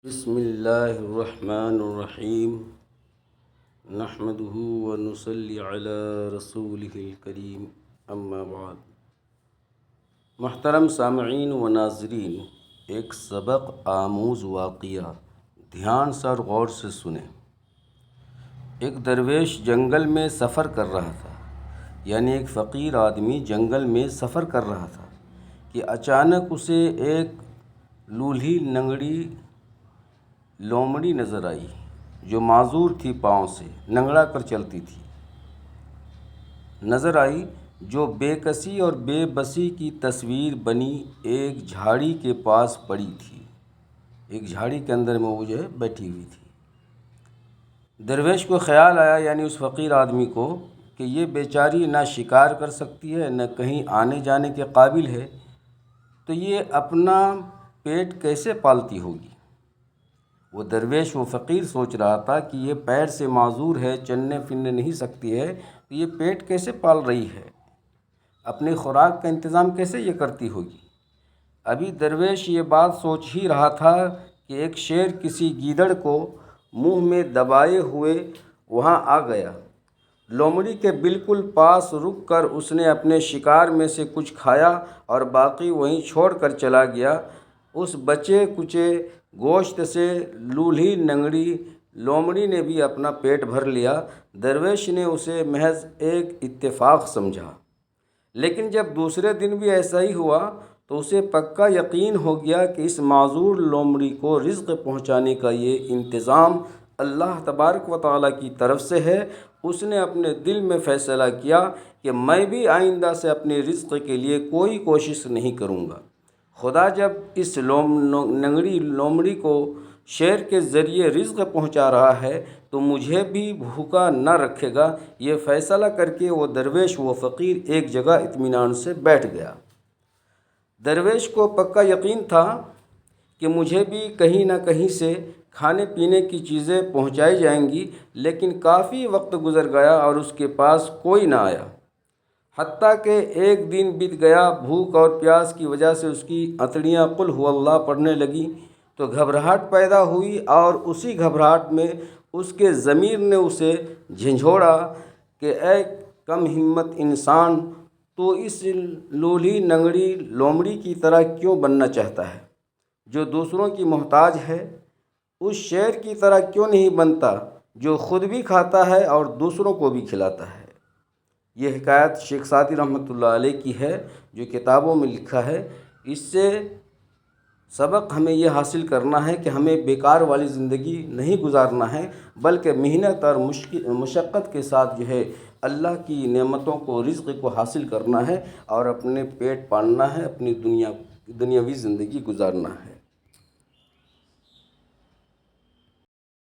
بسم اللہ الرحمن الرحیم نحمدہ ونصلی علی رسولہ الکریم اما بعد۔ محترم سامعین و ناظرین، ایک سبق آموز واقعہ دھیان سے اور غور سے سنیں۔ ایک درویش جنگل میں سفر کر رہا تھا، یعنی ایک فقیر آدمی جنگل میں سفر کر رہا تھا کہ اچانک اسے ایک لولھی ننگڑی لومڑی نظر آئی جو معذور تھی، پاؤں سے ننگڑا کر چلتی تھی نظر آئی، جو بے کسی اور بے بسی کی تصویر بنی ایک جھاڑی کے پاس پڑی تھی۔ ایک جھاڑی کے اندر میں وہ بیٹھی ہوئی تھی۔ درویش کو خیال آیا، یعنی اس فقیر آدمی کو، کہ یہ بیچاری نہ شکار کر سکتی ہے، نہ کہیں آنے جانے کے قابل ہے، تو یہ اپنا پیٹ کیسے پالتی ہوگی؟ وہ درویش، وہ فقیر سوچ رہا تھا کہ یہ پیر سے معذور ہے، چلنے پھرنے نہیں سکتی ہے، تو یہ پیٹ کیسے پال رہی ہے؟ اپنے خوراک کا انتظام کیسے یہ کرتی ہوگی؟ ابھی درویش یہ بات سوچ ہی رہا تھا کہ ایک شیر کسی گیدڑ کو منہ میں دبائے ہوئے وہاں آ گیا۔ لومڑی کے بالکل پاس رک کر اس نے اپنے شکار میں سے کچھ کھایا اور باقی وہیں چھوڑ کر چلا گیا۔ اس بچے کچے گوشت سے لولھی ننگڑی لومڑی نے بھی اپنا پیٹ بھر لیا۔ درویش نے اسے محض ایک اتفاق سمجھا، لیکن جب دوسرے دن بھی ایسا ہی ہوا تو اسے پکا یقین ہو گیا کہ اس معذور لومڑی کو رزق پہنچانے کا یہ انتظام اللہ تبارک و تعالیٰ کی طرف سے ہے۔ اس نے اپنے دل میں فیصلہ کیا کہ میں بھی آئندہ سے اپنے رزق کے لیے کوئی کوشش نہیں کروں گا۔ خدا جب اس ننگڑی لومڑی کو شیر کے ذریعے رزق پہنچا رہا ہے تو مجھے بھی بھوکا نہ رکھے گا۔ یہ فیصلہ کر کے وہ درویش، وہ فقیر ایک جگہ اطمینان سے بیٹھ گیا۔ درویش کو پکا یقین تھا کہ مجھے بھی کہیں نہ کہیں سے کھانے پینے کی چیزیں پہنچائی جائیں گی، لیکن کافی وقت گزر گیا اور اس کے پاس کوئی نہ آیا۔ حتیٰ کہ ایک دن بیت گیا، بھوک اور پیاس کی وجہ سے اس کی انتڑیاں قل هو اللہ پڑھنے لگیں تو گھبراہٹ پیدا ہوئی، اور اسی گھبراہٹ میں اس کے ضمیر نے اسے جھنجھوڑا کہ اے کم ہمت انسان، تو اس لولھی ننگڑی لومڑی کی طرح کیوں بننا چاہتا ہے جو دوسروں کی محتاج ہے؟ اس شیر کی طرح کیوں نہیں بنتا جو خود بھی کھاتا ہے اور دوسروں کو بھی کھلاتا ہے؟ یہ حکایت شیخ سعدی رحمۃ اللہ علیہ کی ہے، جو کتابوں میں لکھا ہے۔ اس سے سبق ہمیں یہ حاصل کرنا ہے کہ ہمیں بیکار والی زندگی نہیں گزارنا ہے، بلکہ محنت اور مشقت کے ساتھ اللہ کی نعمتوں کو، رزق کو حاصل کرنا ہے اور اپنے پیٹ پالنا ہے، اپنی دنیاوی زندگی گزارنا ہے۔